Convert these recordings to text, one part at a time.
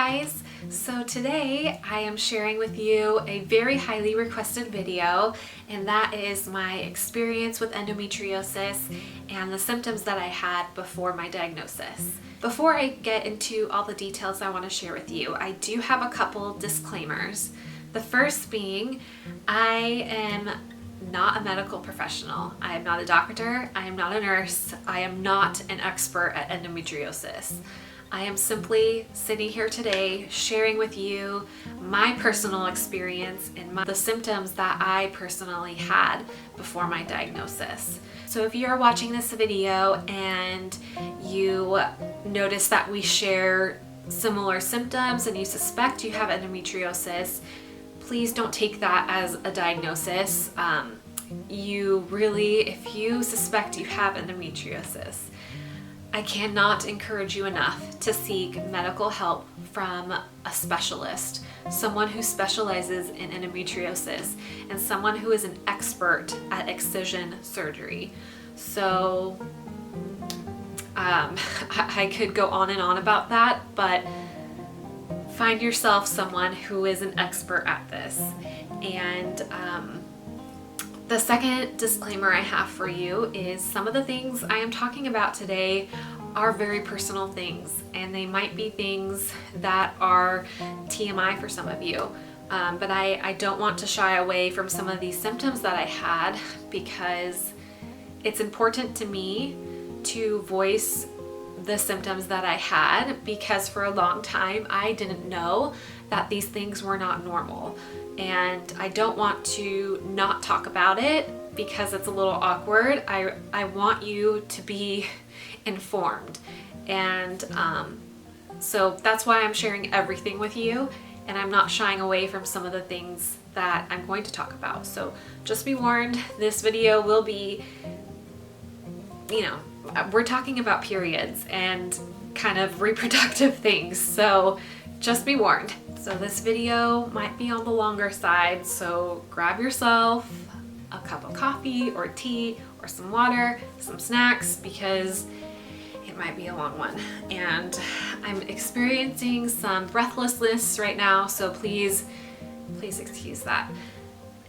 guys! So today I am sharing with you a very highly requested video, and that is my experience with endometriosis and the symptoms that I had before my diagnosis. Before I get into all the details I want to share with you, I do have a couple disclaimers. The first being, I am not a medical professional. I am not a doctor, I am not a nurse, I am not an expert at endometriosis. I am simply sitting here today sharing with you my personal experience and the symptoms that I personally had before my diagnosis. So if you're watching this video and you notice that we share similar symptoms and you suspect you have endometriosis, please don't take that as a diagnosis. If you suspect you have endometriosis, I cannot encourage you enough to seek medical help from a specialist, someone who specializes in endometriosis, and someone who is an expert at excision surgery. So I could go on and on about that, but find yourself someone who is an expert at this. And the second disclaimer I have for you is some of the things I am talking about today are very personal things, and they might be things that are TMI for some of you. But I don't want to shy away from some of these symptoms that I had, because it's important to me to voice the symptoms that I had, because for a long time I didn't know that these things were not normal. And I don't want to not talk about it because it's a little awkward. I want you to be informed. And so that's why I'm sharing everything with you, and I'm not shying away from some of the things that I'm going to talk about. So just be warned, this video will be, we're talking about periods and kind of reproductive things, so just be warned. So this video might be on the longer side, so grab yourself a cup of coffee or tea or some water, some snacks, because it might be a long one. And I'm experiencing some breathlessness right now, so please excuse that.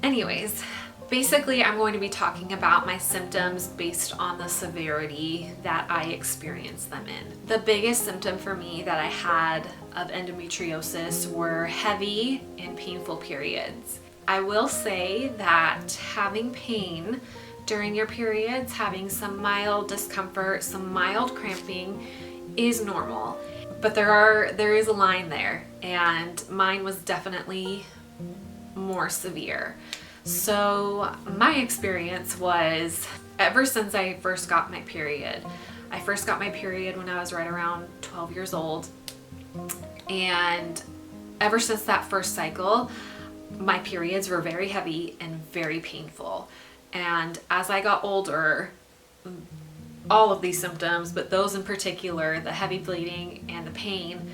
Anyways, basically I'm going to be talking about my symptoms based on the severity that I experienced them in. The biggest symptom for me that I had of endometriosis were heavy and painful periods. I will say that having pain during your periods, having some mild discomfort, some mild cramping is normal, but there is a line there, and mine was definitely more severe. So my experience was, ever since I first got my period, when I was right around 12 years old, and ever since that first cycle, my periods were very heavy and very painful. And as I got older, all of these symptoms, but those in particular, the heavy bleeding and the pain,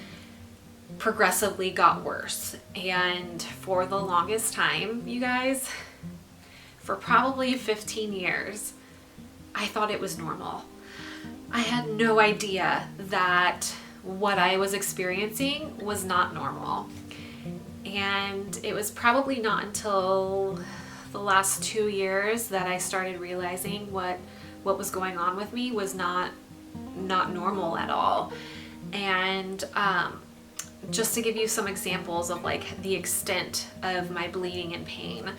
progressively got worse. And for the longest time, you guys, for probably 15 years, I thought it was normal. I had no idea that what I was experiencing was not normal. And it was probably not until the last 2 years that I started realizing what was going on with me was not normal at all. And just to give you some examples of like the extent of my bleeding and pain,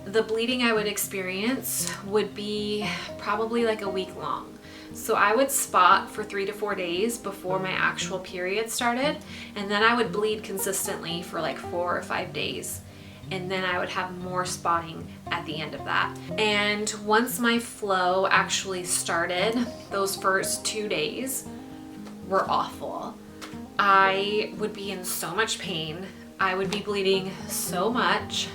the bleeding I would experience would be probably like a week long. So I would spot for 3 to 4 days before my actual period started, and then I would bleed consistently for like 4 or 5 days, and then I would have more spotting at the end of that. And once my flow actually started, those first 2 days were awful. I would be in so much pain. I would be bleeding so much.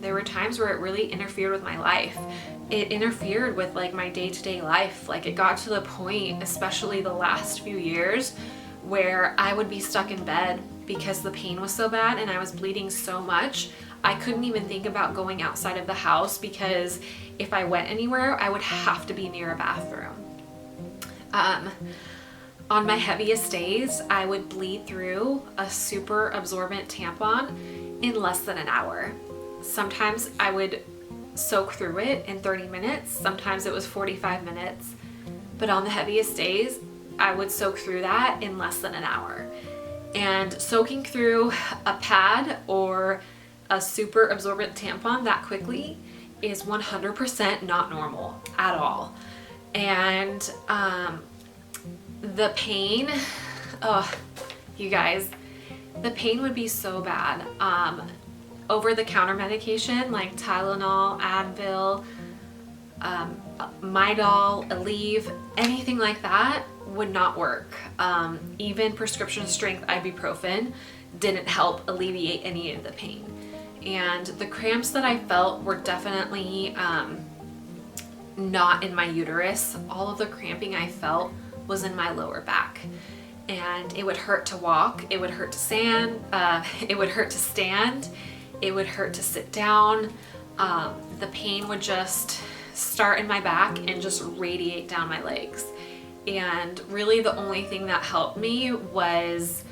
There were times where it really interfered with my life. It interfered with like my day-to-day life. Like it got to the point, especially the last few years, where I would be stuck in bed because the pain was so bad and I was bleeding so much. I couldn't even think about going outside of the house, because if I went anywhere, I would have to be near a bathroom. On my heaviest days, I would bleed through a super absorbent tampon in less than an hour. Sometimes I would soak through it in 30 minutes. Sometimes it was 45 minutes. But on the heaviest days, I would soak through that in less than an hour. And soaking through a pad or a super absorbent tampon that quickly is 100% not normal at all. And the pain, oh, you guys, the pain would be so bad. Over-the-counter medication like Tylenol, Advil, Midol, Aleve, anything like that would not work. Even prescription strength ibuprofen didn't help alleviate any of the pain. And the cramps that I felt were definitely not in my uterus. All of the cramping I felt was in my lower back. And it would hurt to walk, it would hurt to stand, it would hurt to stand, it would hurt to sit down. The pain would just start in my back and just radiate down my legs. And really the only thing that helped me was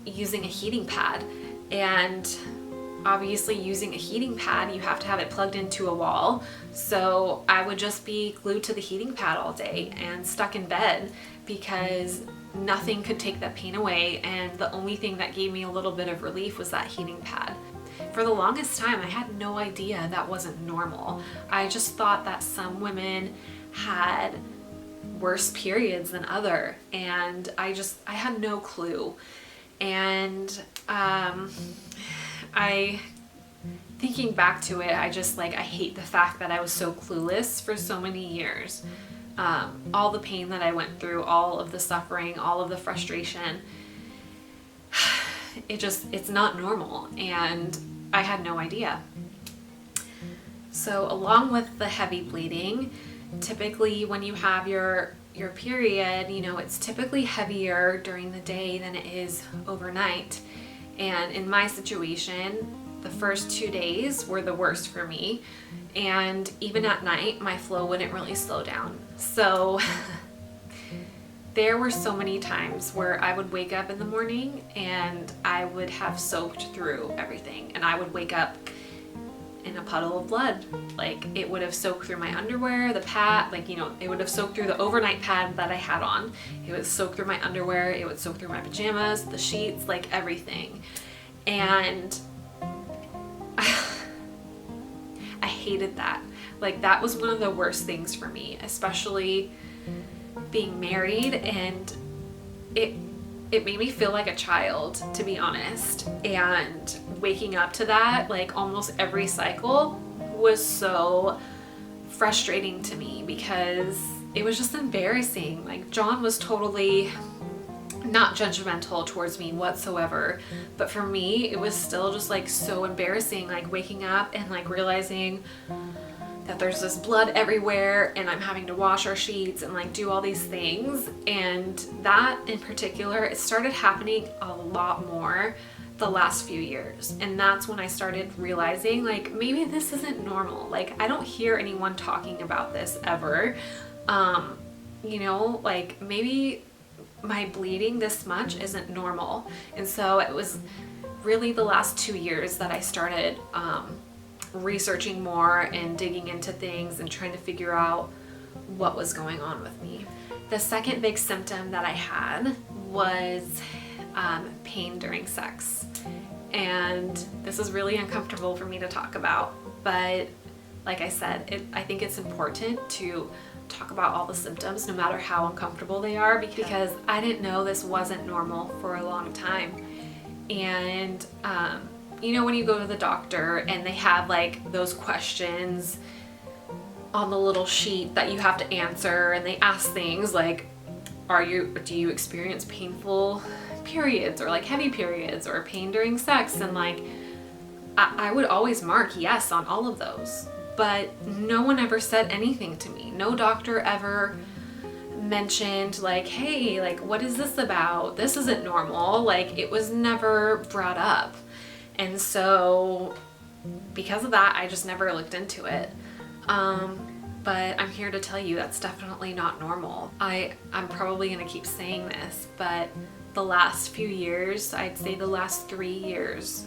using a heating pad. And obviously using a heating pad, you have to have it plugged into a wall. So I would just be glued to the heating pad all day and stuck in bed because nothing could take that pain away. And the only thing that gave me a little bit of relief was that heating pad. For the longest time, I had no idea that wasn't normal. I just thought that some women had worse periods than other, and I had no clue. And thinking back to it, I hate the fact that I was so clueless for so many years. All the pain that I went through, all of the suffering, all of the frustration, it's not normal, and I had no idea. So along with the heavy bleeding, typically when you have your period, it's typically heavier during the day than it is overnight. And in my situation, the first 2 days were the worst for me. And even at night, my flow wouldn't really slow down. So there were so many times where I would wake up in the morning and I would have soaked through everything. And I would wake up in a puddle of blood. Like, it would have soaked through my underwear, the pad, it would have soaked through the overnight pad that I had on. It would soak through my underwear, it would soak through my pajamas, the sheets, everything. And I hated that. That was one of the worst things for me, especially being married, and it made me feel like a child, to be honest. And waking up to that, almost every cycle, was so frustrating to me because it was just embarrassing. John was totally not judgmental towards me whatsoever, but for me, it was still just so embarrassing, waking up and realizing that there's this blood everywhere and I'm having to wash our sheets and do all these things. And that in particular, it started happening a lot more the last few years. And that's when I started realizing maybe this isn't normal. I don't hear anyone talking about this ever. Maybe my bleeding this much isn't normal. And so it was really the last 2 years that I started researching more and digging into things and trying to figure out what was going on with me. The second big symptom that I had was pain during sex. And this is really uncomfortable for me to talk about, but like I said, I think it's important to talk about all the symptoms no matter how uncomfortable they are, because I didn't know this wasn't normal for a long time. And when you go to the doctor and they have those questions on the little sheet that you have to answer, and they ask things like, do you experience painful periods, or heavy periods, or pain during sex? And I would always mark yes on all of those, but no one ever said anything to me. No doctor ever mentioned hey, what is this about? This isn't normal. It was never brought up. And so because of that, I just never looked into it. but I'm here to tell you that's definitely not normal. I'm probably gonna keep saying this, but the last few years, I'd say the last 3 years,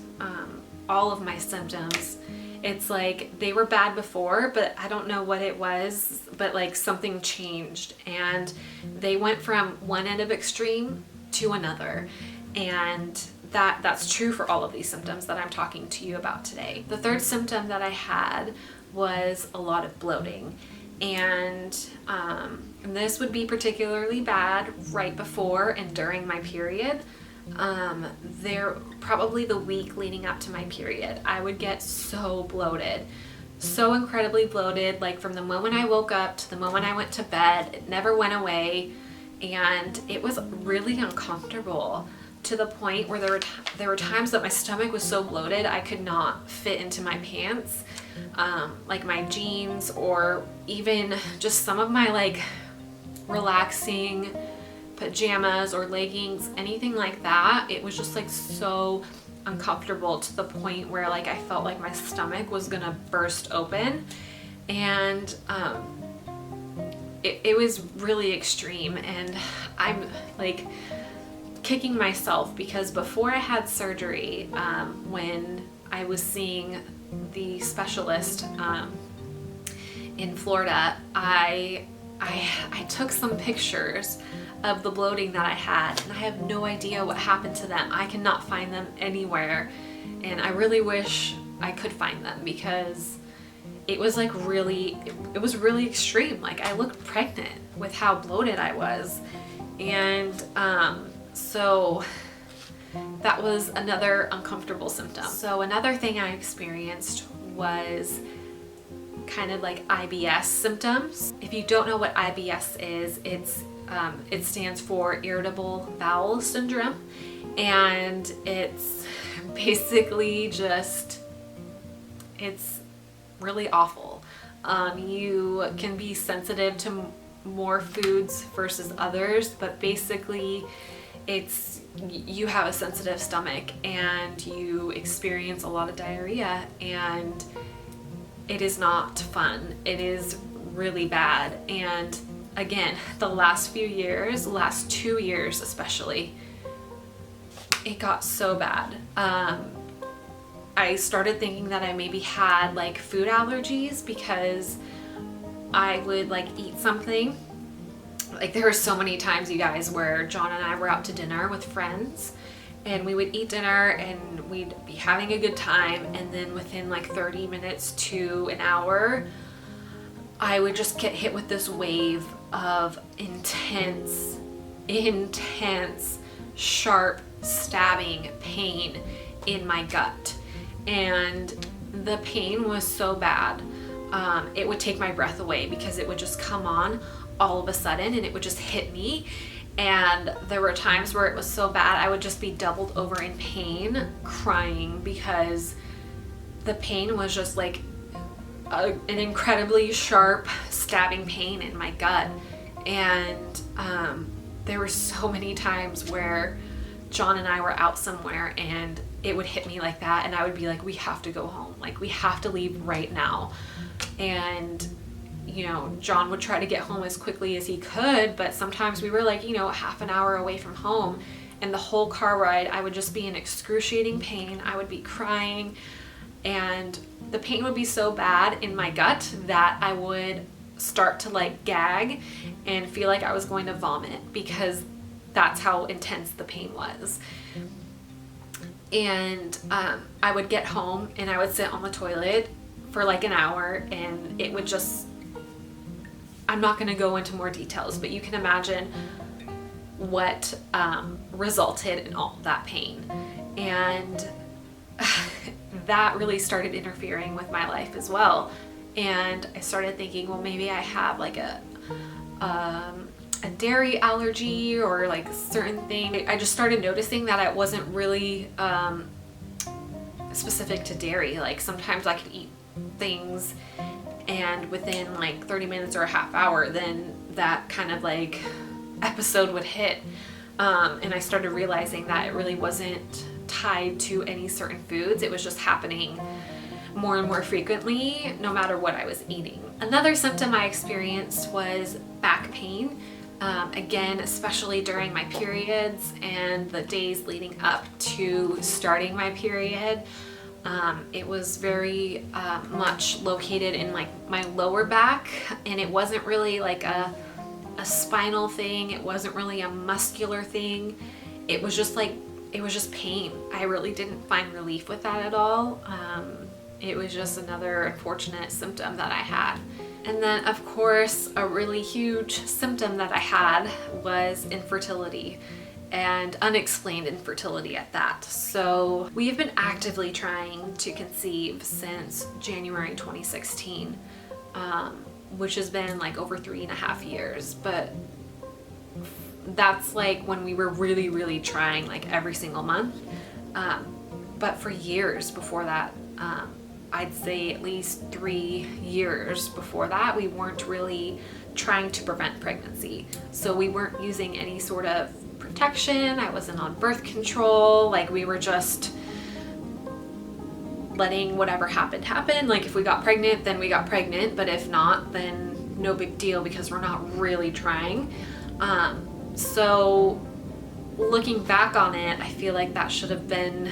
all of my symptoms, it's like they were bad before, but I don't know what it was, but like something changed and they went from one end of extreme to another. And that's true for all of these symptoms that I'm talking to you about today. The third symptom that I had was a lot of bloating. And this would be particularly bad right before and during my period. Probably the week leading up to my period, I would get so bloated, so incredibly bloated, like from the moment I woke up to the moment I went to bed. It never went away, and it was really uncomfortable to the point where there were times that my stomach was so bloated I could not fit into my pants, like my jeans, or even just some of my like relaxing pajamas or leggings, anything like that. It was just like so uncomfortable to the point where like I felt like my stomach was gonna burst open, and it was really extreme. And I'm like kicking myself because before I had surgery, when I was seeing the specialist in Florida, I took some pictures of the bloating that I had, and I have no idea what happened to them. I cannot find them anywhere, and I really wish I could find them because it was like it was really extreme. Like I looked pregnant with how bloated I was. And so that was another uncomfortable symptom. So another thing I experienced was kind of like IBS symptoms. If you don't know what IBS is, it stands for irritable bowel syndrome, and it's basically just, it's really awful. You can be sensitive to more foods versus others, but basically you have a sensitive stomach and you experience a lot of diarrhea, and it is not fun. It is really bad. And again, the last few years, last 2 years especially, it got so bad. I started thinking that I maybe had like food allergies because I would like eat something. Like there were so many times, you guys, where John and I were out to dinner with friends, and we would eat dinner and we'd be having a good time, and then within like 30 minutes to an hour, I would just get hit with this wave of intense, sharp, stabbing pain in my gut. And the pain was so bad, it would take my breath away because it would just come on all of a sudden and it would just hit me. And there were times where it was so bad I would just be doubled over in pain, crying, because the pain was just like an incredibly sharp, stabbing pain in my gut. And there were so many times where John and I were out somewhere and it would hit me like that, and I would be like, we have to go home, like we have to leave right now. And you know, John would try to get home as quickly as he could, but sometimes we were like, you know, half an hour away from home, and the whole car ride I would just be in excruciating pain. I would be crying, and the pain would be so bad in my gut that I would start to like gag and feel like I was going to vomit because that's how intense the pain was. And I would get home and I would sit on the toilet for like an hour, and it would just, I'm not going to go into more details, but you can imagine what resulted in all that pain. And that really started interfering with my life as well. And I started thinking, well, maybe I have like a dairy allergy or like a certain thing. I just started noticing that it wasn't really specific to dairy. Like sometimes I could eat things and within like 30 minutes or a half hour, then that kind of like episode would hit. And I started realizing that it really wasn't tied to any certain foods. It was just happening more and more frequently, no matter what I was eating. Another symptom I experienced was back pain. Again, especially during my periods and the days leading up to starting my period. It was very much located in like my lower back, and it wasn't really like a spinal thing. It wasn't really a muscular thing. It was just pain. I really didn't find relief with that at all. It was just another unfortunate symptom that I had. And then of course, a really huge symptom that I had was infertility, and unexplained infertility at that. So we have been actively trying to conceive since January 2016, which has been like over 3.5 years. But that's like when we were really, really trying like every single month. But for years before that, I'd say at least 3 years before that, we weren't really trying to prevent pregnancy. So we weren't using any sort of protection. I wasn't on birth control. Like, we were just letting whatever happened happen. Like, if we got pregnant, then we got pregnant, but if not, then no big deal, because we're not really trying. So looking back on it, I feel like that should have been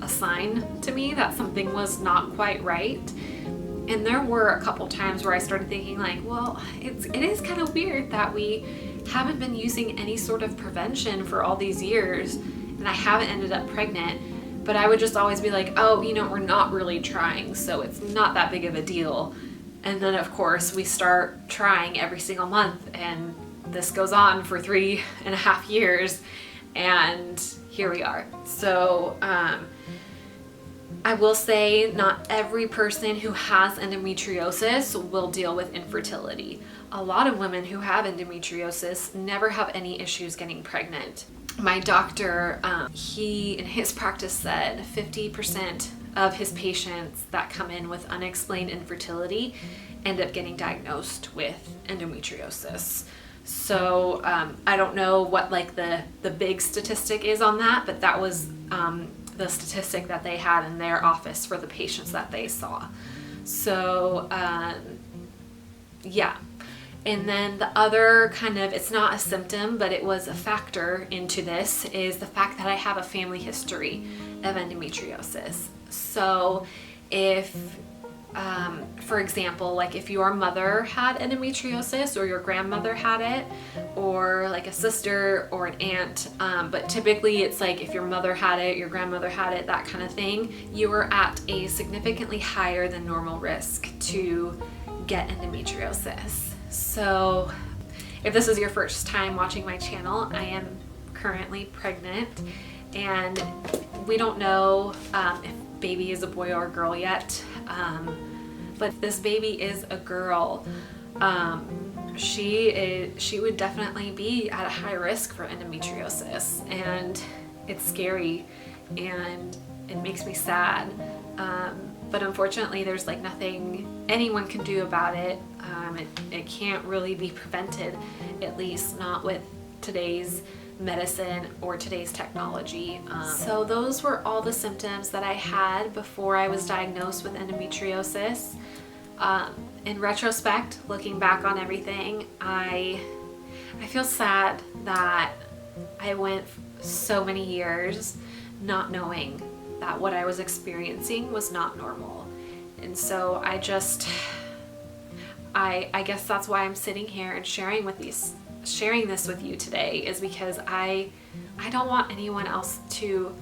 a sign to me that something was not quite right. And there were a couple times where I started thinking like, well, it is kind of weird that we haven't been using any sort of prevention for all these years, and I haven't ended up pregnant. But I would just always be like, oh, we're not really trying, so it's not that big of a deal. And then of course we start trying every single month, and this goes on for 3.5 years, and here we are. So I will say not every person who has endometriosis will deal with infertility. A lot of women who have endometriosis never have any issues getting pregnant. My doctor, he in his practice said 50% of his patients that come in with unexplained infertility end up getting diagnosed with endometriosis. So I don't know what like the big statistic is on that, but that was the statistic that they had in their office for the patients that they saw. So yeah. And then the other kind of, it's not a symptom, but it was a factor into this, is the fact that I have a family history of endometriosis. So if, for example, like if your mother had endometriosis, or your grandmother had it, or like a sister or an aunt, but typically it's like if your mother had it, your grandmother had it, that kind of thing, you are at a significantly higher than normal risk to get endometriosis. So if this is your first time watching my channel, I am currently pregnant, and we don't know if baby is a boy or a girl yet, but this baby is a girl. She would definitely be at a high risk for endometriosis, and it's scary and it makes me sad. But unfortunately there's like nothing anyone can do about it. It can't really be prevented, at least not with today's medicine or today's technology. So those were all the symptoms that I had before I was diagnosed with endometriosis. In retrospect, looking back on everything, I feel sad that I went so many years not knowing that what I was experiencing was not normal. And so I guess that's why I'm sitting here and sharing this with you today, is because I don't want anyone else to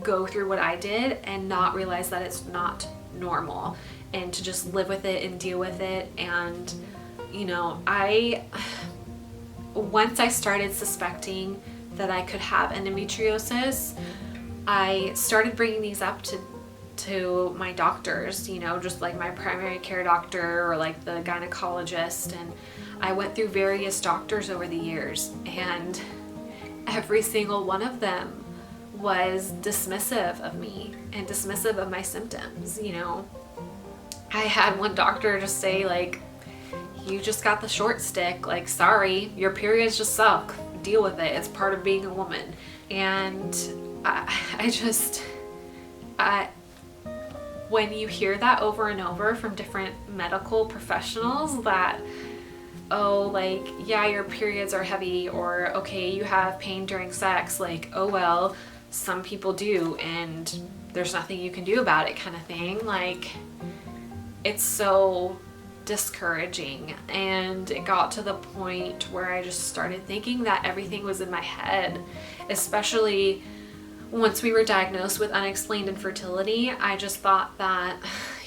go through what I did and not realize that it's not normal, and to just live with it and deal with it. And once I started suspecting that I could have endometriosis, I started bringing these up to my doctors, just like my primary care doctor or like the gynecologist. And I went through various doctors over the years, and every single one of them was dismissive of me and dismissive of my symptoms. I had one doctor just say like, you just got the short stick, like, sorry, your periods just suck, deal with it, it's part of being a woman. when you hear that over and over from different medical professionals that, oh, like, yeah, your periods are heavy, or okay, you have pain during sex, like, oh well, some people do and there's nothing you can do about it, kind of thing. Like, it's so discouraging. And it got to the point where I just started thinking that everything was in my head, especially once we were diagnosed with unexplained infertility. I just thought that,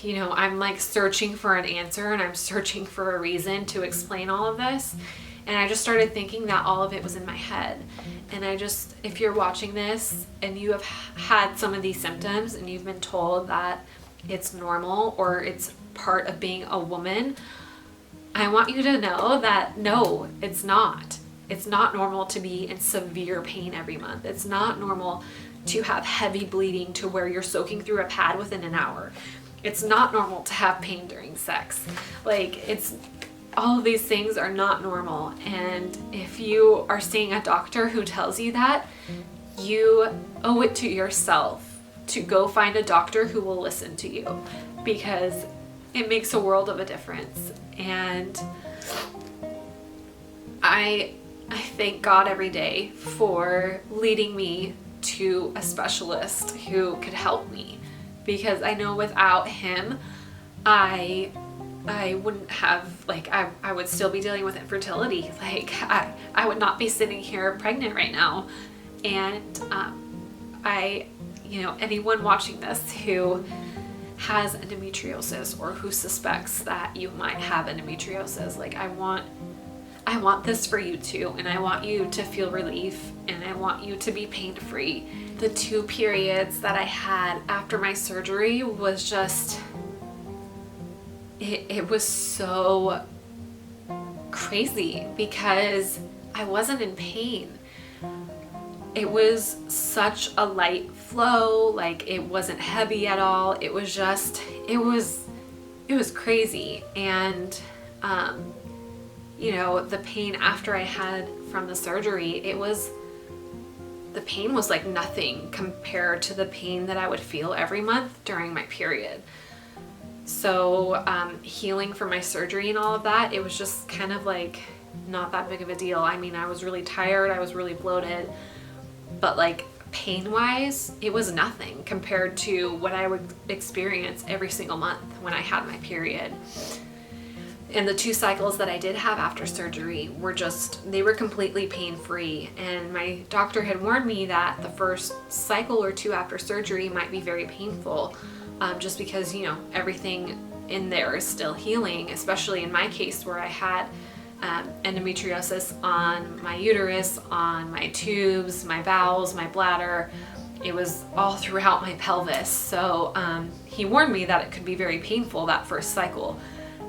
you know, I'm like searching for an answer and I'm searching for a reason to explain all of this. And I just started thinking that all of it was in my head. And if you're watching this and you have had some of these symptoms and you've been told that it's normal or it's part of being a woman, I want you to know that no, it's not. It's not normal to be in severe pain every month. It's not normal to have heavy bleeding to where you're soaking through a pad within an hour. It's not normal to have pain during sex. Like, all of these things are not normal. And if you are seeing a doctor who tells you that, you owe it to yourself to go find a doctor who will listen to you, because it makes a world of a difference. And I thank God every day for leading me to a specialist who could help me, because I know without him, I wouldn't have, like, I would still be dealing with infertility. Like, I would not be sitting here pregnant right now. And you know, anyone watching this who has endometriosis or who suspects that you might have endometriosis, like, I want this for you too, and I want you to feel relief, and I want you to be pain-free. The 2 periods that I had after my surgery was just, it was so crazy because I wasn't in pain. It was such a light flow, like, it wasn't heavy at all. It was just, it was crazy. And you know, the pain after I had from the surgery, the pain was like nothing compared to the pain that I would feel every month during my period. So healing from my surgery and all of that, it was just kind of like not that big of a deal. I mean, I was really tired, I was really bloated, but like pain-wise, it was nothing compared to what I would experience every single month when I had my period. And the 2 cycles that I did have after surgery were they were completely pain-free. And my doctor had warned me that the first cycle or 2 after surgery might be very painful, just because, you know, everything in there is still healing, especially in my case where I had endometriosis on my uterus, on my tubes, my bowels, my bladder. It was all throughout my pelvis. So he warned me that it could be very painful that first cycle.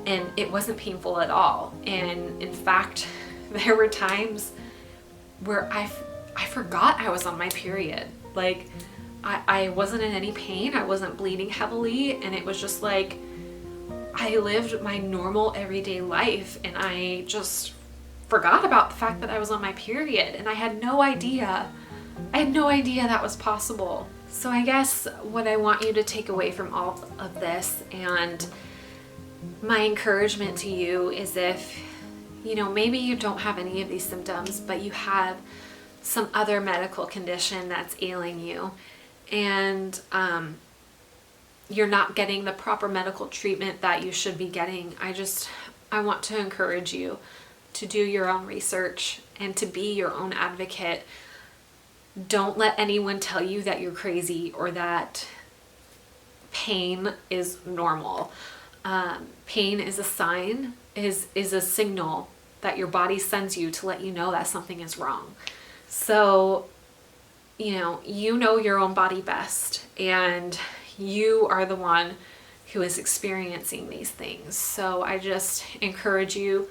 And it wasn't painful at all. And in fact, there were times where I forgot I was on my period. Like, I wasn't in any pain, I wasn't bleeding heavily, and it was just like, I lived my normal everyday life, and I just forgot about the fact that I was on my period, and I had no idea. That was possible. So I guess what I want you to take away from all of this, and my encouragement to you, is if, you know, maybe you don't have any of these symptoms, but you have some other medical condition that's ailing you, and you're not getting the proper medical treatment that you should be getting. I want to encourage you to do your own research and to be your own advocate. Don't let anyone tell you that you're crazy or that pain is normal. Pain is a sign, is a signal that your body sends you to let you know that something is wrong. So, you know your own body best, and you are the one who is experiencing these things. So I just encourage you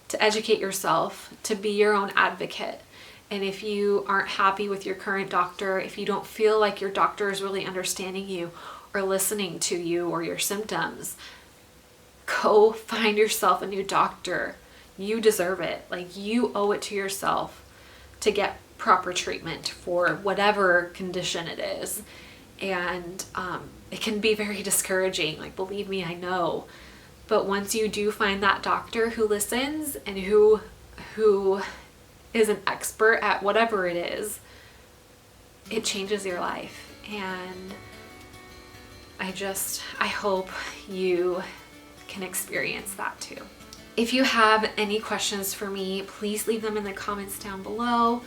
to educate yourself, to be your own advocate. And if you aren't happy with your current doctor, if you don't feel like your doctor is really understanding you or listening to you or your symptoms, go find yourself a new doctor. You deserve it. Like, you owe it to yourself to get proper treatment for whatever condition it is. and it can be very discouraging. Like, believe me, I know. But once you do find that doctor who listens and who is an expert at whatever it is, it changes your life. And I hope you can experience that too. If you have any questions for me, please leave them in the comments down below.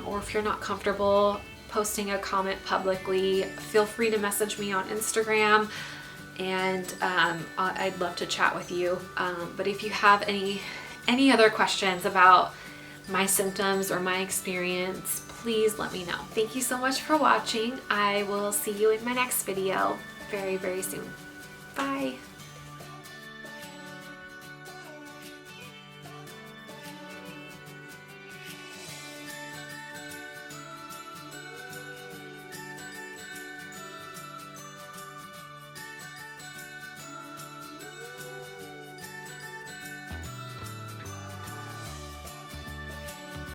Or if you're not comfortable posting a comment publicly, feel free to message me on Instagram, and I'd love to chat with you. But if you have any other questions about my symptoms or my experience, please let me know. Thank you so much for watching. I will see you in my next video very, very soon. Bye.